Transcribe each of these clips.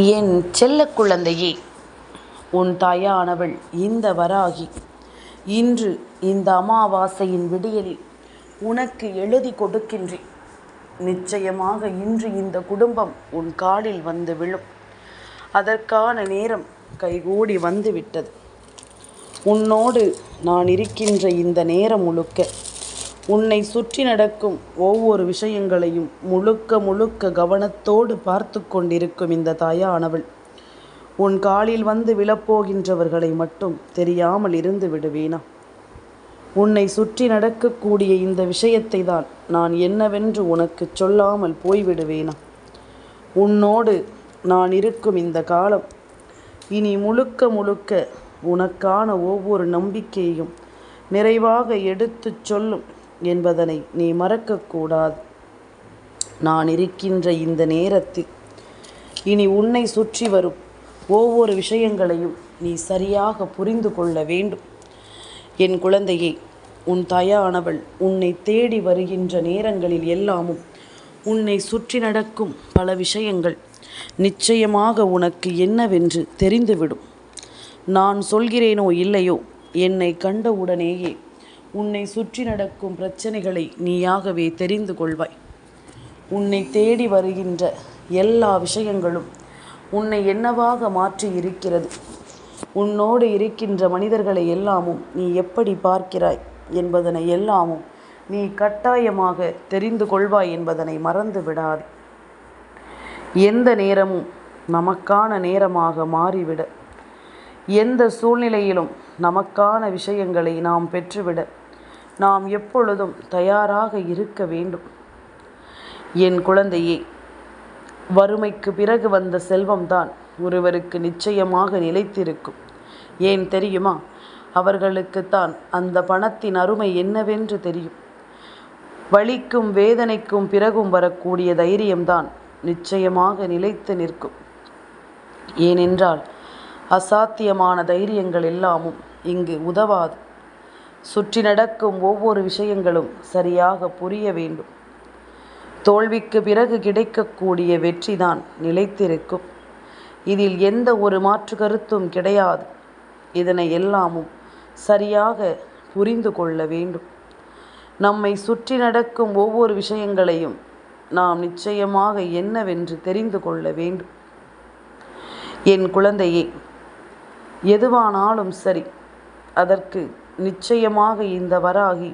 என் செல்ல குழந்தையே, உன் தாயானவள் இந்த வராகி இன்று இந்த அமாவாசையின் விடியலில் உனக்கு எழுதி கொடுக்கின்றேன். நிச்சயமாக இன்று இந்த குடும்பம் உன் காலில் வந்து விழும். அதற்கான நேரம் கைகூடி வந்துவிட்டது. உன்னோடு நான் இருக்கின்ற இந்த நேரம் முழுக்க உன்னை சுற்றி நடக்கும் ஒவ்வொரு விஷயங்களையும் முழுக்க கவனத்தோடு பார்த்து கொண்டிருக்கும் இந்த தாயானவள் உன் காலில் வந்து விழப்போகின்றவர்களை மட்டும் தெரியாமல் இருந்து விடுவேனா? உன்னை சுற்றி நடக்கக்கூடிய இந்த விஷயத்தை தான் நான் என்னவென்று உனக்கு சொல்லாமல் போய்விடுவேனா? உன்னோடு நான் இருக்கும் இந்த காலம் இனி முழுக்க உனக்கான ஒவ்வொரு நம்பிக்கையையும் நிறைவாக எடுத்துச் சொல்லும் என்பதனை நீ மறக்கக்கூடாது. நான் இருக்கின்ற இந்த நேரத்தில் இனி உன்னை சுற்றி வரும் ஒவ்வொரு விஷயங்களையும் நீ சரியாக புரிந்து கொள்ள வேண்டும். என் குழந்தையே, உன் தாயானவள் உன்னை தேடி வருகின்ற நேரங்களில் எல்லாமும் உன்னை சுற்றி நடக்கும் பல விஷயங்கள் நிச்சயமாக உனக்கு என்னவென்று தெரிந்துவிடும். நான் சொல்கிறேனோ இல்லையோ, என்னை கண்டவுடனேயே உன்னை சுற்றி நடக்கும் பிரச்சனைகளை நீயாகவே தெரிந்து கொள்வாய். உன்னை தேடி வருகின்ற எல்லா விஷயங்களும் உன்னை என்னவாக மாற்றி இருக்கிறது, உன்னோடு இருக்கின்ற மனிதர்களை எல்லாமும் நீ எப்படி பார்க்கிறாய் என்பதனை எல்லாமும் நீ கட்டாயமாக தெரிந்து கொள்வாய் என்பதனை மறந்து விடாது. எந்த நேரமும் நமக்கான நேரமாக மாறிவிட, எந்த சூழ்நிலையிலும் நமக்கான விஷயங்களை நாம் பெற்றுவிட நாம் எப்பொழுதும் தயாராக இருக்க வேண்டும். என் குழந்தையே, வறுமைக்கு பிறகு வந்த செல்வம்தான் ஒருவருக்கு நிச்சயமாக நிலைத்திருக்கும். ஏன் தெரியுமா? அவர்களுக்குத்தான் அந்த பணத்தின் அருமை என்னவென்று தெரியும். வலிக்கும் வேதனைக்கும் பிறகும் வரக்கூடிய தைரியம்தான் நிச்சயமாக நிலைத்து நிற்கும். ஏனென்றால் அசாத்தியமான தைரியங்கள் எல்லாமும் இங்கு உதவாது. சுற்றி நடக்கும் ஒவ்வொரு விஷயங்களும் சரியாக புரிய வேண்டும். தோல்விக்கு பிறகு கிடைக்கக்கூடிய வெற்றிதான் நிலைத்திருக்கும். இதில் எந்த ஒரு மாற்று கருத்தும் கிடையாது. இதனை எல்லாமும் சரியாக புரிந்து கொள்ள வேண்டும். நம்மை சுற்றி நடக்கும் ஒவ்வொரு விஷயங்களையும் நாம் நிச்சயமாக என்னவென்று தெரிந்து கொள்ள வேண்டும். என் குழந்தையே, எதுவானாலும் சரி, அதற்கு நிச்சயமாக இந்த வராகி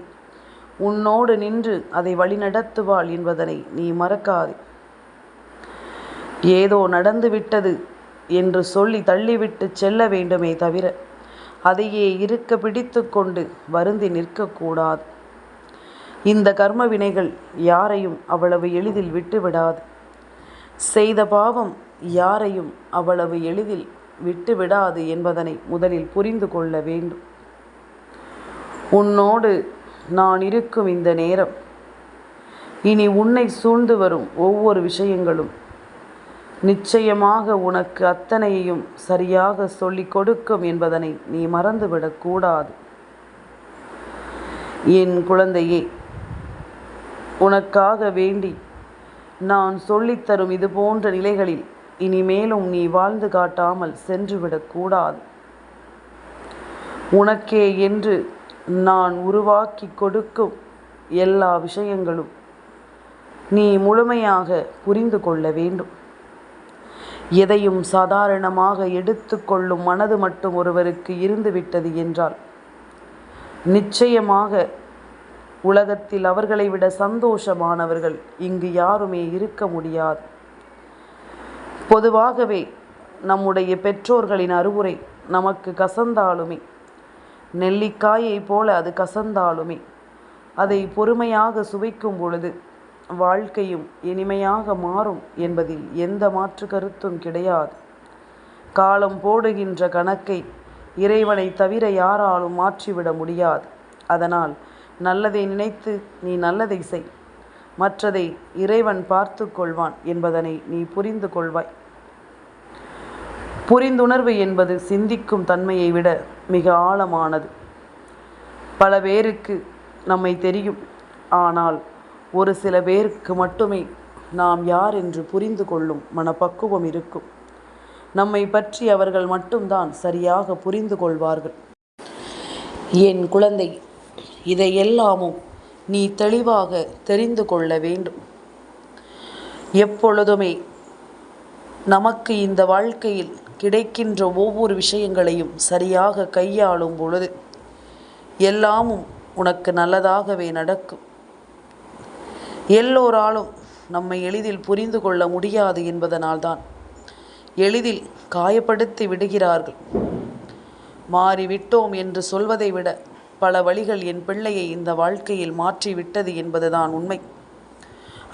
உன்னோடு நின்று அதை வழிநடத்துவாள் என்பதனை நீ மறக்காதே. ஏதோ நடந்துவிட்டது என்று சொல்லி தள்ளிவிட்டு செல்ல வேண்டுமே தவிர அதையே இருக்க பிடித்து கொண்டு வருந்தி நிற்கக்கூடாது. இந்த கர்ம வினைகள் யாரையும் அவ்வளவு எளிதில் விட்டுவிடாது. செய்த பாவம் யாரையும் அவ்வளவு எளிதில் விட்டுவிடாது என்பதனை முதலில் புரிந்து கொள்ள வேண்டும். உன்னோடு நான் இருக்கும் இந்த நேரம் இனி உன்னை சூழ்ந்து வரும் ஒவ்வொரு விஷயங்களும் நிச்சயமாக உனக்கு அத்தனையையும் சரியாக சொல்லிக் கொடுக்கும் என்பதனை நீ மறந்துவிடக்கூடாது. என் குழந்தையே, உனக்காக வேண்டி நான் சொல்லித்தரும் இது போன்ற நிலைகளில் இனிமேலும் நீ வாழ்ந்து காட்டாமல் சென்றுவிடக்கூடாது. உனக்கே என்று நான் உருவாக்கி கொடுக்கும் எல்லா விஷயங்களும் நீ முழுமையாக புரிந்து கொள்ள வேண்டும். எதையும் சாதாரணமாக எடுத்து கொள்ளும் மனது மட்டும் ஒருவருக்கு இருந்துவிட்டது என்றால் நிச்சயமாக உலகத்தில் அவர்களை விட சந்தோஷமானவர்கள் இங்கு யாருமே இருக்க முடியாது. பொதுவாகவே நம்முடைய பெற்றோர்களின் அறிவுரை நமக்கு கசந்தாலுமே, நெல்லிக்காயை போல அது கசந்தாலுமே, அதை பொறுமையாக சுவைக்கும் பொழுது வாழ்க்கையும் இனிமையாக மாறும் என்பதில் எந்த மாற்று கருத்தும் கிடையாது. காலம் போடுகின்ற கணக்கை இறைவனை தவிர யாராலும் மாற்றிவிட முடியாது. அதனால் நல்லதை நினைத்து நீ நல்லதை செய், மற்றதை இறைவன் பார்த்து கொள்வான் என்பதனை நீ புரிந்து கொள்வாய். புரிந்துணர்வு என்பது சிந்திக்கும் தன்மையை விட மிக ஆழமானது. பல பேருக்கு நம்மை தெரியும், ஆனால் ஒரு சில பேருக்கு மட்டுமே நாம் யார் என்று புரிந்து கொள்ளும் மனப்பக்குவம் இருக்கும். நம்மை பற்றி அவர்கள் மட்டும்தான் சரியாக புரிந்து கொள்வார்கள். என் குழந்தை, இதையெல்லாமும் நீ தெளிவாக தெரிந்து கொள்ள வேண்டும். எப்பொழுதுமே நமக்கு இந்த வாழ்க்கையில் கிடைக்கின்ற ஒவ்வொரு விஷயங்களையும் சரியாக கையாளும் பொழுது எல்லாமும் உனக்கு நல்லதாகவே நடக்கும். எல்லோராலும் நம்மை எளிதில் புரிந்து கொள்ள முடியாது என்பதனால்தான் எளிதில் காயப்படுத்தி விடுகிறார்கள். மாறிவிட்டோம் என்று சொல்வதை விட பல வழிகள் என் பிள்ளையை இந்த வாழ்க்கையில் மாற்றிவிட்டது என்பதுதான் உண்மை.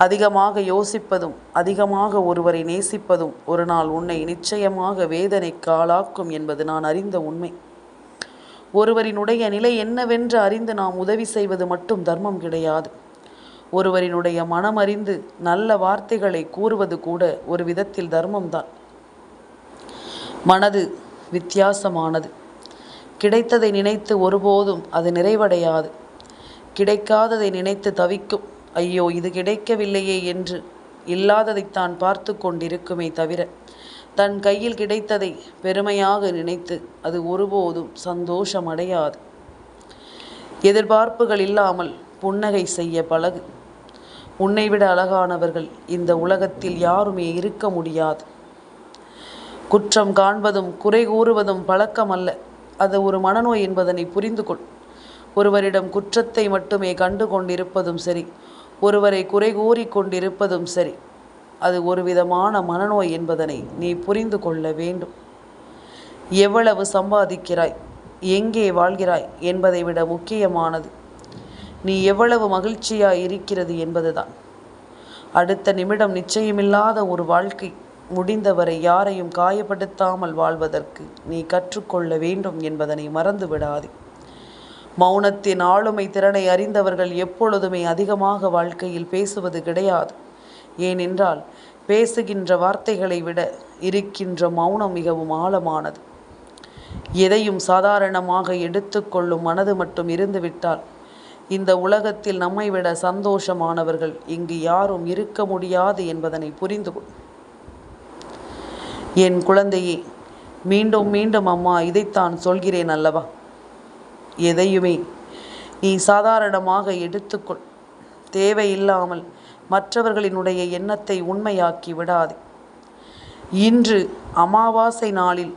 அதிகமாக யோசிப்பதும் அதிகமாக ஒருவரை நேசிப்பதும் ஒரு நாள் உன்னை நிச்சயமாக வேதனைக்கு ஆளாக்கும் என்பது நான் அறிந்த உண்மை. ஒருவரினுடைய நிலை என்னவென்று அறிந்து நாம் உதவி செய்வது மட்டும் தர்மம் கிடையாது. ஒருவரினுடைய மனம் அறிந்து நல்ல வார்த்தைகளை கூறுவது கூட ஒரு விதத்தில் தர்மம்தான். மனது வித்தியாசமானது. கிடைத்ததை நினைத்து ஒருபோதும் அது நிறைவடையாது. கிடைக்காததை நினைத்து தவிக்கும். ஐயோ, இது கிடைக்கவில்லையே என்று இல்லாததைத்தான் பார்த்து கொண்டிருக்குமே தவிர தன் கையில் கிடைத்ததை பெருமையாக நினைத்து அது ஒருபோதும் சந்தோஷம் அடையாது. எதிர்பார்ப்புகள் இல்லாமல் புன்னகை செய்ய பழகு. உன்னை விட அழகானவர்கள் இந்த உலகத்தில் யாருமே இருக்க முடியாது. குற்றம் காண்பதும் குறை கூறுவதும் பழக்கமல்ல, அது ஒரு மனநோய் என்பதனை புரிந்து கொள். ஒருவரிடம் குற்றத்தை மட்டுமே கண்டு கொண்டிருப்பதும் சரி, ஒருவரை குறை கூறி கொண்டிருப்பதும் சரி, அது ஒரு விதமான மனநோய் என்பதனை நீ புரிந்து கொள்ள வேண்டும். எவ்வளவு சம்பாதிக்கிறாய், எங்கே வாழ்கிறாய் என்பதை விட முக்கியமானது நீ எவ்வளவு மகிழ்ச்சியாய் இருக்கிறது என்பதுதான். அடுத்த நிமிடம் நிச்சயமில்லாத ஒரு வாழ்க்கை. முடிந்தவரை யாரையும் காயப்படுத்தாமல் வாழ்வதற்கு நீ கற்றுக்கொள்ள வேண்டும் என்பதனை மறந்து விடாதே. மௌனத்தின் ஆளுமை திறனை அறிந்தவர்கள் எப்பொழுதுமே அதிகமாக வாழ்க்கையில் பேசுவது கிடையாது. ஏனென்றால் பேசுகின்ற வார்த்தைகளை விட இருக்கின்ற மௌனம் மிகவும் ஆழமானது. எதையும் சாதாரணமாக எடுத்துக்கொள்ளும் மனது மட்டும் இருந்துவிட்டால் இந்த உலகத்தில் நம்மை விட சந்தோஷமானவர்கள் இங்கு யாரும் இருக்க முடியாது என்பதனை புரிந்து கொள். என் குழந்தையே, மீண்டும் மீண்டும் அம்மா இதைத்தான் சொல்கிறேன் அல்லவா? எதையுமே நீ சாதாரணமாக எடுத்துக்கொள். தேவையில்லாமல் மற்றவர்களினுடைய எண்ணத்தை உண்மையாக்கி விடாதே. இன்று அமாவாசை நாளில்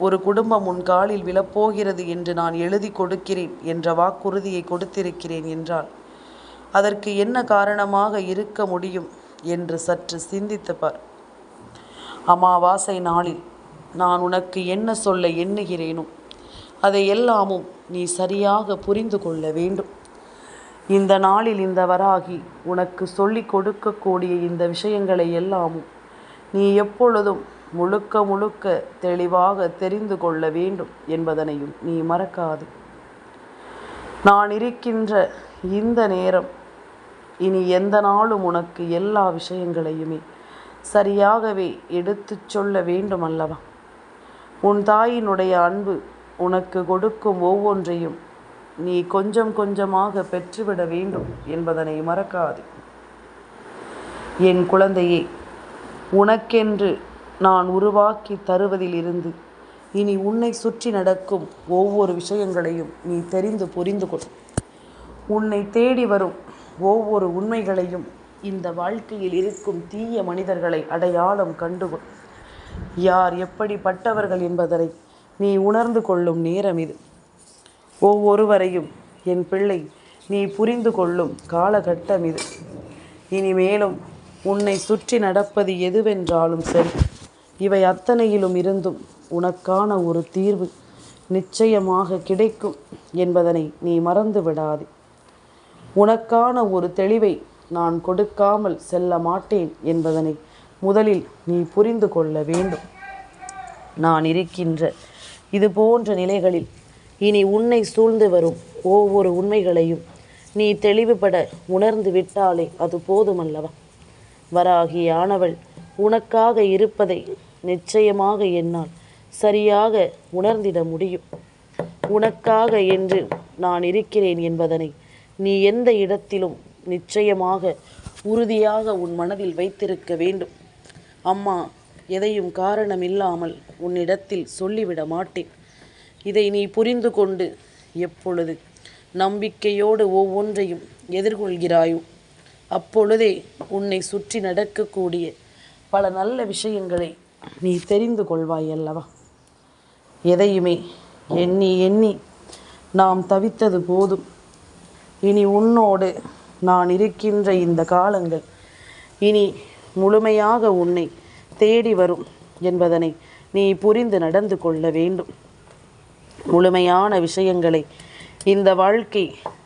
ஒரு குடும்பம் உன் காலில் விழப்போகிறது என்று நான் எழுதி கொடுக்கிறேன் என்ற வாக்குறுதியை கொடுத்திருக்கிறேன் என்றால் அதற்கு என்ன காரணமாக இருக்க முடியும் என்று சற்று சிந்தித்து பார். அமாவாசை நாளில் நான் உனக்கு என்ன சொல்ல எண்ணுகிறேனோ அதை எல்லாமும் நீ சரியாக புரிந்து கொள்ள வேண்டும். இந்த நாளில் இந்த வராகி உனக்கு சொல்லிக் கொடுக்கக்கூடிய இந்த விஷயங்களை எல்லாமும் நீ எப்பொழுதும் முழுக்க முழுக்க தெளிவாக தெரிந்து கொள்ள வேண்டும் என்பதனையும் நீ மறக்காது. நான் இருக்கின்ற இந்த நேரம் இனி எந்த நாளும் உனக்கு எல்லா விஷயங்களையுமே சரியாகவே எடுத்துச் சொல்ல வேண்டும் அல்லவா? உன் தாயினுடைய அன்பு உனக்கு கொடுக்கும் ஒவ்வொன்றையும் நீ கொஞ்சம் கொஞ்சமாக பெற்றுவிட வேண்டும் என்பதனை மறக்காது. என் குழந்தையே, உனக்கென்று நான் உருவாக்கி தருவதிலிருந்து இனி உன்னை சுற்றி நடக்கும் ஒவ்வொரு விஷயங்களையும் நீ தெரிந்து புரிந்து கொள். உன்னை தேடி வரும் ஒவ்வொரு உண்மைகளையும் இந்த வாழ்க்கையில் இருக்கும் தீய மனிதர்களை அடையாளம் கண்டுகொள். யார் எப்படிப்பட்டவர்கள் என்பதை நீ உணர்ந்து கொள்ளும் நேரம் இது. ஒவ்வொருவரையும் என் பிள்ளை நீ புரிந்து கொள்ளும் காலகட்டம் இது. இனிமேலும் உன்னை சுற்றி நடப்பது எதுவென்றாலும் சரி, இவை அத்தனையிலும் இருந்தும் உனக்கான ஒரு தீர்வு நிச்சயமாக கிடைக்கும் என்பதனை நீ மறந்து விடாதே. உனக்கான ஒரு தெளிவை நான் கொடுக்காமல் செல்ல மாட்டேன் என்பதனை முதலில் நீ புரிந்து கொள்ள வேண்டும். நான் இருக்கின்ற இது போன்ற நிலைகளில் இனி உன்னை சூழ்ந்து வரும் ஒவ்வொரு உண்மைகளையும் நீ தெளிவுபட உணர்ந்து விட்டாலே அது போதுமல்லவா? வராகியானவள் உனக்காக இருப்பதை நிச்சயமாக என்னால் சரியாக உணர்ந்திட முடியும். உனக்காக என்று நான் இருக்கிறேன் என்பதனை நீ எந்த இடத்திலும் நிச்சயமாக உறுதியாக உன் மனதில் வைத்திருக்க வேண்டும். அம்மா எதையும் காரணமில்லாமல் உன்னிடத்தில் சொல்லிவிட மாட்டேன். இதை நீ புரிந்து கொண்டு எப்பொழுது நம்பிக்கையோடு ஒவ்வொன்றையும் எதிர்கொள்கிறாயோ அப்பொழுதே உன்னை சுற்றி நடக்கக்கூடிய பல நல்ல விஷயங்களை நீ தெரிந்து கொள்வாய் அல்லவா? எதையுமே எண்ணி எண்ணி நாம் தவித்தது போதும். இனி உன்னோடு நான் இருக்கின்ற இந்த காலங்கள் இனி முழுமையாக உன்னை தேடி வரும் என்பதனை நீ புரிந்து நடந்து கொள்ள வேண்டும். முழுமையான விஷயங்களை இந்த வாழ்க்கை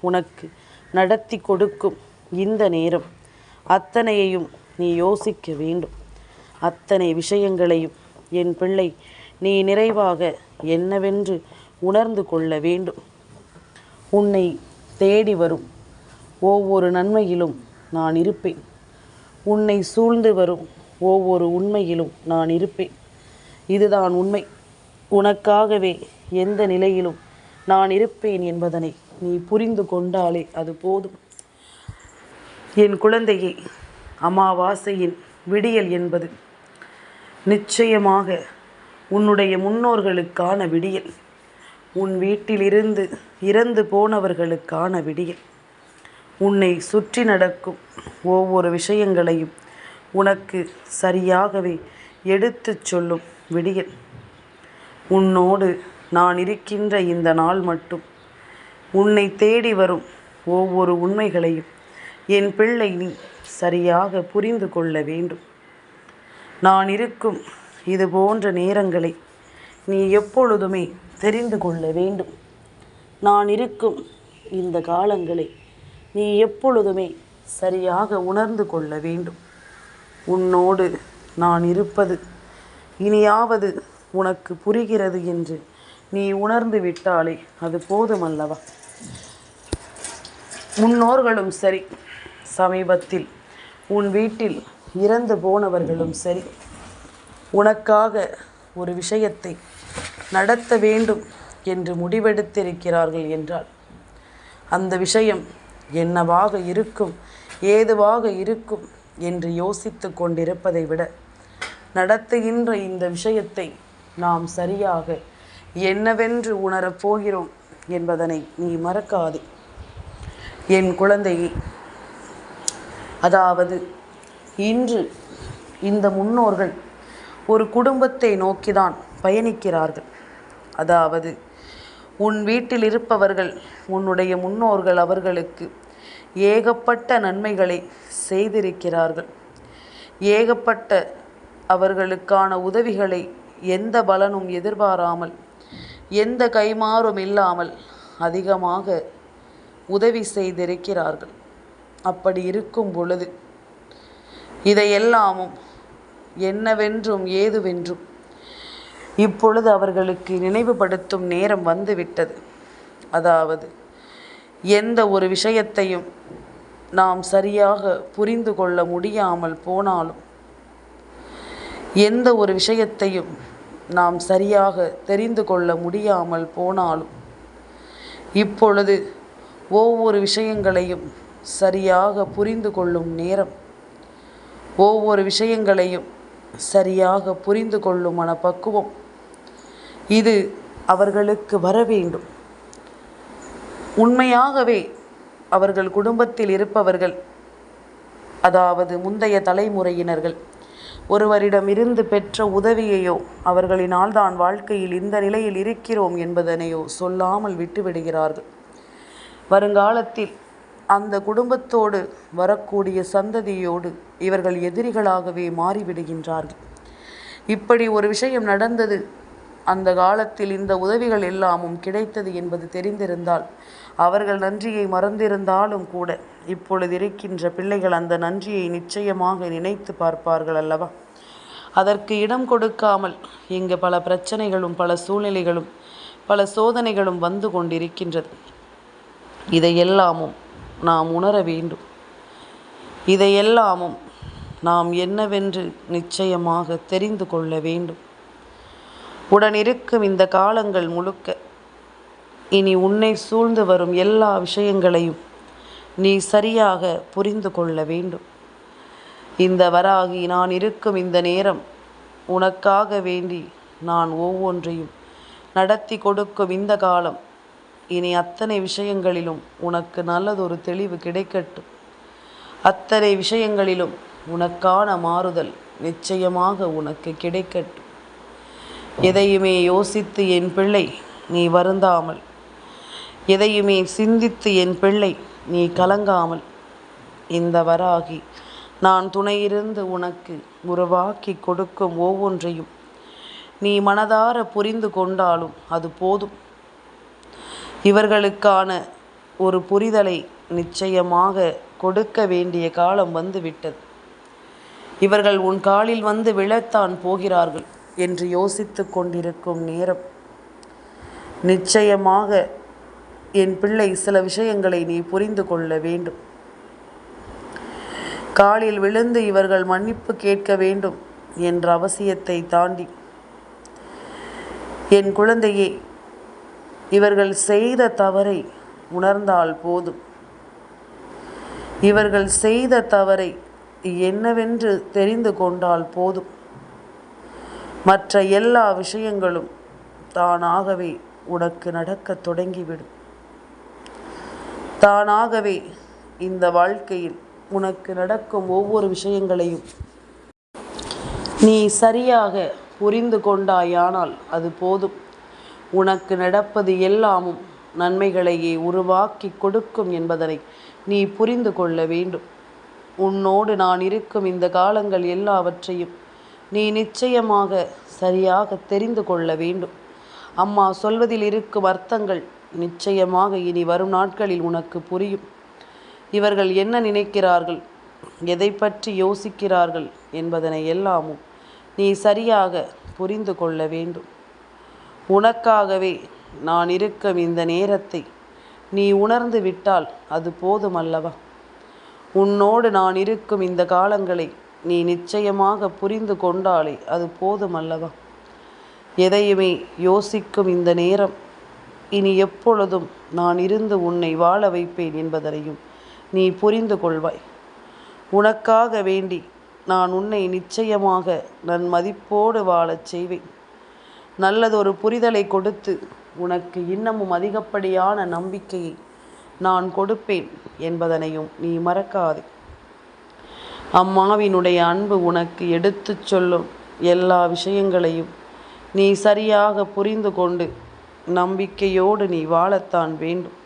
உனக்கு நடத்தி கொடுக்கும் இந்த நேரம் அத்தனையையும் நீ யோசிக்க வேண்டும். அத்தனை விஷயங்களையும் என் பிள்ளை நீ நிறைவாக என்னவென்று உணர்ந்து கொள்ள வேண்டும். உன்னை தேடி வரும் ஒவ்வொரு நன்மையிலும் நான் இருப்பேன். உன்னை சூழ்ந்து வரும் ஒவ்வொரு உண்மையிலும் நான் இருப்பேன். இதுதான் உண்மை. உனக்காகவே எந்த நிலையிலும் நான் இருப்பேன் என்பதனை நீ புரிந்து கொண்டாலே அது போதும். என் குழந்தையே, அமாவாசையின் விடியல் என்பது நிச்சயமாக உன்னுடைய முன்னோர்களுக்கான விடியல். உன் வீட்டிலிருந்து இறந்து போனவர்களுக்கான விடியல். உன்னை சுற்றி நடக்கும் ஒவ்வொரு விஷயங்களையும் உனக்கு சரியாகவே எடுத்துச் சொல்லும் விடியல். உன்னோடு நான் இருக்கின்ற இந்த நாள் மட்டும் உன்னை தேடி வரும் ஒவ்வொரு உண்மைகளையும் என் பிள்ளை நீ சரியாக புரிந்து கொள்ள வேண்டும். நான் இருக்கும் இது போன்ற நேரங்களை நீ எப்பொழுதுமே தெரிந்து கொள்ள வேண்டும். நான் இருக்கும் இந்த காலங்களை நீ எப்பொழுதுமே சரியாக உணர்ந்து கொள்ள வேண்டும். உன்னோடு நான் இருப்பது இனியாவது உனக்கு புரிகிறது என்று நீ உணர்ந்து விட்டாலே அது போதுமல்லவா? முன்னோர்களும் சரி, சமீபத்தில் உன் வீட்டில் இறந்து போனவர்களும் சரி, உனக்காக ஒரு விஷயத்தை நடத்த வேண்டும் என்று முடிவெடுத்திருக்கிறார்கள் என்றால் அந்த விஷயம் என்னவாக இருக்கும், ஏதுவாக இருக்கும் என்று யோசித்து கொண்டிருப்பதை விட நடத்துகின்ற இந்த விஷயத்தை நாம் சரியாக என்னவென்று உணரப் போகிறோம் என்பதனை நீ மறக்காதே என் குழந்தையே. அதாவது இன்று இந்த முன்னோர்கள் ஒரு குடும்பத்தை நோக்கிதான் பயணிக்கிறார்கள். அதாவது உன் வீட்டில் இருப்பவர்கள், உன்னுடைய முன்னோர்கள் அவர்களுக்கு ஏகப்பட்ட நன்மைகளை செய்திருக்கிறார்கள். ஏகப்பட்ட அவர்களுக்கான உதவிகளை எந்த பலனும் எதிர்பாராமல், எந்த கைமாறும் இல்லாமல் அதிகமாக உதவி செய்திருக்கிறார்கள். அப்படி இருக்கும் பொழுது இதையெல்லாமும் என்னவென்றும் ஏதுவென்றும் இப்பொழுது அவர்களுக்கு நினைவுபடுத்தும் நேரம் வந்துவிட்டது. அதாவது எந்த ஒரு விஷயத்தையும் நாம் சரியாக புரிந்து கொள்ள முடியாமல் போனாலும், எந்த ஒரு விஷயத்தையும் நாம் சரியாக தெரிந்து கொள்ள முடியாமல் போனாலும், இப்பொழுது ஒவ்வொரு விஷயங்களையும் சரியாக புரிந்து கொள்ளும் நேரம், ஒவ்வொரு விஷயங்களையும் சரியாக புரிந்து கொள்ளும் மனப்பக்குவம் இது அவர்களுக்கு வர வேண்டும். உண்மையாகவே அவர்கள் குடும்பத்தில் இருப்பவர்கள், அதாவது முந்தைய தலைமுறையினர்கள், ஒருவரிடமிருந்து பெற்ற உதவியையோ அவர்களினால் தான் வாழ்க்கையில் இந்த நிலையில் இருக்கிறோம் என்பதனையோ சொல்லாமல் விட்டுவிடுகிறார்கள். வருங்காலத்தில் அந்த குடும்பத்தோடு வரக்கூடிய சந்ததியோடு இவர்கள் எதிரிகளாகவே மாறிவிடுகின்றார்கள். இப்படி ஒரு விஷயம் நடந்தது, அந்த காலத்தில் இந்த உதவிகள் எல்லாமும் கிடைத்தது என்பது தெரிந்திருந்தால் அவர்கள் நன்றியை மறந்திருந்தாலும் கூட இப்பொழுது இருக்கின்ற பிள்ளைகள் அந்த நன்றியை நிச்சயமாக நினைத்து பார்ப்பார்கள் அல்லவா? அதற்கு இடம் கொடுக்காமல் இங்கு பல பிரச்சனைகளும் பல சூழ்நிலைகளும் பல சோதனைகளும் வந்து கொண்டிருக்கின்றது. இதையெல்லாமும் நாம் உணர வேண்டும். இதையெல்லாமும் நாம் என்னவென்று நிச்சயமாக தெரிந்து கொள்ள வேண்டும். உடனிருக்கும் இந்த காலங்கள் முழுக்க இனி உன்னை சூழ்ந்து வரும் எல்லா விஷயங்களையும் நீ சரியாக புரிந்து கொள்ள வேண்டும். இந்த வராகி நான் இருக்கும் இந்த நேரம் உனக்காக வேண்டி நான் ஒவ்வொன்றையும் நடத்தி கொடுக்கும் இந்த காலம் இனி அத்தனை விஷயங்களிலும் உனக்கு நல்லதொரு தெளிவு கிடைக்கட்டும். அத்தனை விஷயங்களிலும் உனக்கான மாறுதல் நிச்சயமாக உனக்கு கிடைக்கட்டும். எதையுமே யோசித்து என் பிள்ளை நீ வருந்தாமல், எதையுமே சிந்தித்து என் பிள்ளை நீ கலங்காமல், இந்த வராகி நான் துணையிருந்து உனக்கு உருவாக்கி கொடுக்கும் ஒவ்வொன்றையும் நீ மனதார புரிந்து கொண்டாலும் அது போதும். இவர்களுக்கான ஒரு புரிதலை நிச்சயமாக கொடுக்க வேண்டிய காலம் வந்துவிட்டது. இவர்கள் உன் காலில் வந்து விழத்தான் போகிறார்கள் என்று யோசித்து கொண்டிருக்கும் நேரம், நிச்சயமாக என் பிள்ளை சில விஷயங்களை நீ புரிந்து கொள்ள வேண்டும். காலில் விழுந்து இவர்கள் மன்னிப்பு கேட்க வேண்டும் என்ற அவசியத்தை தாண்டி, என் குழந்தையே, இவர்கள் செய்த தவறை உணர்ந்தால் போதும். இவர்கள் செய்த தவறை என்னவென்று தெரிந்து கொண்டால் போதும். மற்ற எல்லா விஷயங்களும் தானாகவே உனக்கு நடக்கத் தொடங்கிவிடும். தானாகவே இந்த வாழ்க்கையில் உனக்கு நடக்கும் ஒவ்வொரு விஷயங்களையும் நீ சரியாக புரிந்து கொண்டாயானால் அது போதும். உனக்கு நடப்பது எல்லாமும் நன்மைகளையே உருவாக்கி கொடுக்கும் என்பதனை நீ புரிந்து கொள்ள வேண்டும். உன்னோடு நான் இருக்கும் இந்த காலங்கள் எல்லாவற்றையும் நீ நிச்சயமாக சரியாக தெரிந்து கொள்ள வேண்டும். அம்மா சொல்வதில் இருக்கும் அர்த்தங்கள் நிச்சயமாக இனி வரும் நாட்களில் உனக்கு புரியும். இவர்கள் என்ன நினைக்கிறார்கள், எதை பற்றி யோசிக்கிறார்கள் என்பதனை எல்லாமும் நீ சரியாக புரிந்து கொள்ள வேண்டும். உனக்காகவே நான் இருக்கும் இந்த நேரத்தை நீ உணர்ந்து விட்டால் அது போதுமல்லவா? உன்னோடு நான் இருக்கும் இந்த காலங்களை நீ நிச்சயமாக புரிந்து கொண்டாலே அது போதுமல்லவா? எதையுமே யோசிக்கும் இந்த நேரம் இனி எப்பொழுதும் நான் இருந்து உன்னை வாழ வைப்பேன் என்பதனையும் நீ புரிந்து கொள்வாய். உனக்காக வேண்டி நான் உன்னை நிச்சயமாக நன் மதிப்போடு வாழச் செய்வேன். நல்லதொரு புரிதலை கொடுத்து உனக்கு இன்னமும் அதிகப்படியான நம்பிக்கையை நான் கொடுப்பேன் என்பதனையும் நீ மறக்காதே. அம்மாவினுடைய அன்பு உனக்கு எடுத்துச் சொல்லும் எல்லா விஷயங்களையும் நீ சரியாக புரிந்து கொண்டு நம்பிக்கையோடு நீ வாழத்தான் வேண்டும்.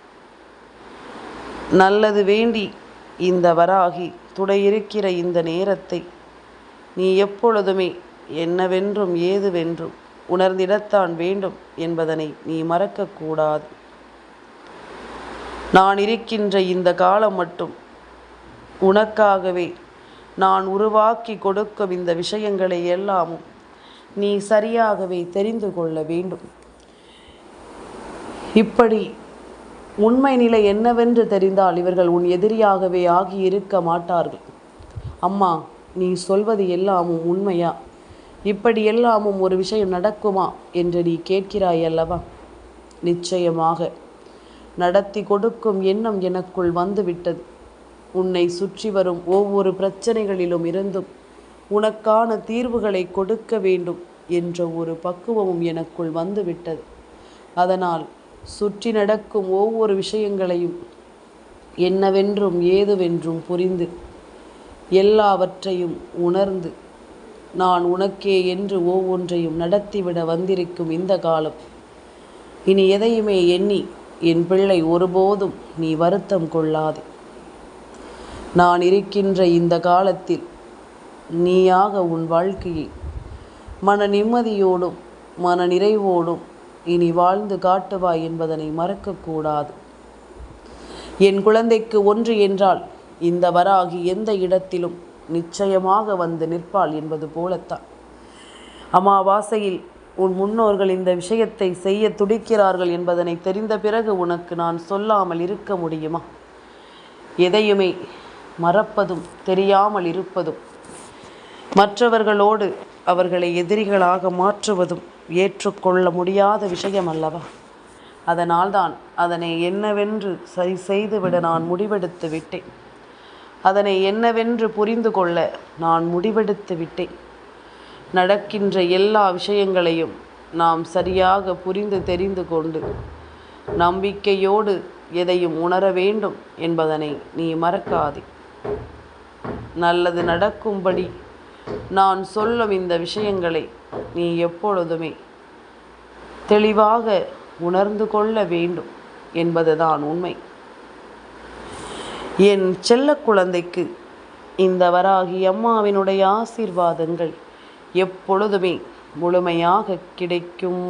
நல்லது வேண்டி இந்த வராகி துணையிருக்கிற இந்த நேரத்தை நீ எப்பொழுதுமே என்னவென்றும் ஏதுவென்றும் உணர்ந்திடத்தான் வேண்டும் என்பதனை நீ மறக்கக்கூடாது. நான் இருக்கின்ற இந்த காலம் மட்டும் உனக்காகவே நான் உருவாக்கி கொடுக்கும் இந்த விஷயங்களை எல்லாமும் நீ சரியாகவே தெரிந்து கொள்ள வேண்டும். இப்படி உண்மை நிலை என்னவென்று தெரிந்தால் இவர்கள் உன் எதிரியாகவே ஆகி இருக்க மாட்டார்கள். அம்மா, நீ சொல்வது எல்லாமும் உண்மையா? இப்படி எல்லாமும் ஒரு விஷயம் நடக்குமா என்று நீ கேட்கிறாய் அல்லவா? நிச்சயமாக நடத்தி கொடுக்கும் எண்ணம் எனக்குள் வந்துவிட்டது. உன்னை சுற்றி வரும் ஒவ்வொரு பிரச்சனைகளிலும் இருந்தும் உனக்கான தீர்வுகளை கொடுக்க வேண்டும் என்ற ஒரு பக்குவமும் எனக்குள் வந்துவிட்டது. அதனால் சுற்றி நடக்கும் ஒவ்வொரு விஷயங்களையும் என்னவென்றும் ஏதுவென்றும் புரிந்து எல்லாவற்றையும் உணர்ந்து நான் உனக்கே என்று ஒவ்வொன்றையும் நடத்திவிட வந்திருக்கும் இந்த காலம் இனி எதையுமே எண்ணி என் பிள்ளை ஒருபோதும் நீ வருத்தம் கொள்ளாதே. நான் இருக்கின்ற இந்த காலத்தில் நீயாக உன் வாழ்க்கையை மன நிம்மதியோடும் மன நிறைவோடும் இனி வாழ்ந்து காட்டுவாய் என்பதனை மறக்கக்கூடாது. என் குழந்தைக்கு ஒன்று என்றால் இந்த வராகி எந்த இடத்திலும் நிச்சயமாக வந்து நிற்பாள் என்பது போலத்தான். அமாவாசையில் உன் முன்னோர்கள் இந்த விஷயத்தை செய்ய துடிக்கிறார்கள் என்பதனை தெரிந்த பிறகு உனக்கு நான் சொல்லாமல் இருக்க முடியுமா? எதையுமே மறப்பதும் தெரியாமல் இருப்பதும் மற்றவர்களோடு அவர்களை எதிரிகளாக மாற்றுவதும் ஏற்றுக்கொள்ள முடியாத விஷயம் அல்லவா? அதனால்தான் அதனை என்னவென்று சரி செய்துவிட நான் முடிவெடுத்து விட்டேன். அதனை என்னவென்று புரிந்து கொள்ள நான் முடிவெடுத்து விட்டேன். நடக்கின்ற எல்லா விஷயங்களையும் நாம் சரியாக புரிந்து தெரிந்து கொண்டு நம்பிக்கையோடு எதையும் உணர வேண்டும் என்பதனை நீ மறக்காதே. நல்லது நடக்கும்படி நான் சொல்லும் இந்த விஷயங்களை நீ எப்பொழுதுமே தெளிவாக உணர்ந்து கொள்ள வேண்டும் என்பதுதான் உண்மை. என் செல்ல குழந்தைக்கு இந்த வராகி அம்மாவினுடைய ஆசீர்வாதங்கள் எப்பொழுதுமே முழுமையாக கிடைக்கும்.